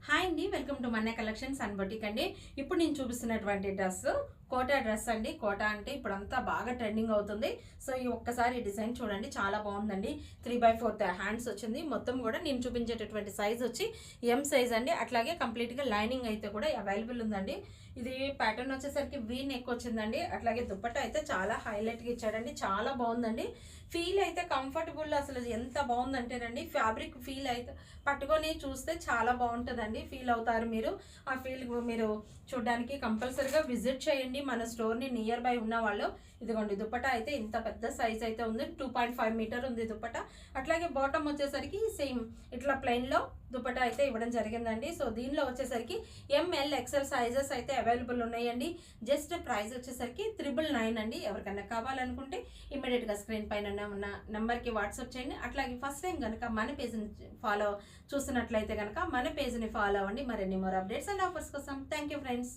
Hi అండి, welcome to Manne collections and boutique అండి. ఇప్పుడు నేను చూపిస్తున్నటువంటి డ్రెస్ కోటా డ్రెస్ అండి. కోటా అంటే ఇప్పుడు అంతా బాగా ట్రెండింగ్ అవుతుంది. సో ఈ ఒక్కసారి డిజైన్ చూడండి, చాలా బాగుందండి. 3/4 హ్యాండ్స్ వచ్చింది. మొత్తం కూడా నేను చూపించేటటువంటి సైజ్ వచ్చి ఎం సైజ్ అండి. అట్లాగే కంప్లీట్గా లైనింగ్ అయితే కూడా అవైలబుల్ ఉందండి. ఇది ప్యాటర్న్ వచ్చేసరికి వీ నెక్ వచ్చిందండి. అట్లాగే దుప్పట్టా అయితే చాలా హైలైట్గా ఇచ్చాడండి, చాలా బాగుందండి. ఫీల్ అయితే కంఫర్టబుల్, అసలు ఎంత బాగుందంటేనండి ఫ్యాబ్రిక్ ఫీల్ అయితే పట్టుకొని చూస్తే చాలా బాగుంటుందండి. ఫీల్ అవుతారు మీరు. ఆ ఫీల్ మీరు చూడడానికి కంపల్సరీగా విజిట్ చేయండి మన స్టోర్ని, నియర్ బై ఉన్న వాళ్ళు. ఇదిగోండి దుప్పటా అయితే ఇంత పెద్ద సైజ్ అయితే ఉంది. 2.5 మీటర్ ఉంది దుప్పటా. అట్లాగే బాటమ్ వచ్చేసరికి సేమ్ ఇట్లా ప్లెయిన్లో దుప్పటా అయితే ఇవ్వడం జరిగిందండి. సో దీనిలో వచ్చేసరికి ఎంఎల్ ఎక్సెల్ సైజెస్ అయితే అవైలబుల్ ఉన్నాయండి. జస్ట్ ప్రైస్ వచ్చేసరికి 999 అండి. ఎవరికైనా కావాలనుకుంటే ఇమీడియట్గా స్క్రీన్ పైన ఉన్న నెంబర్కి వాట్సాప్ చేయండి. అట్లాగే ఫస్ట్ టైం కనుక మన పేజ్ని ఫాలో చూస్తున్నట్లయితే కనుక మన పేజ్ని ఫాలో అవ్వండి మరిన్ని మోర్ అప్డేట్స్ అండ్ ఆఫర్స్ కోసం. Thank you friends.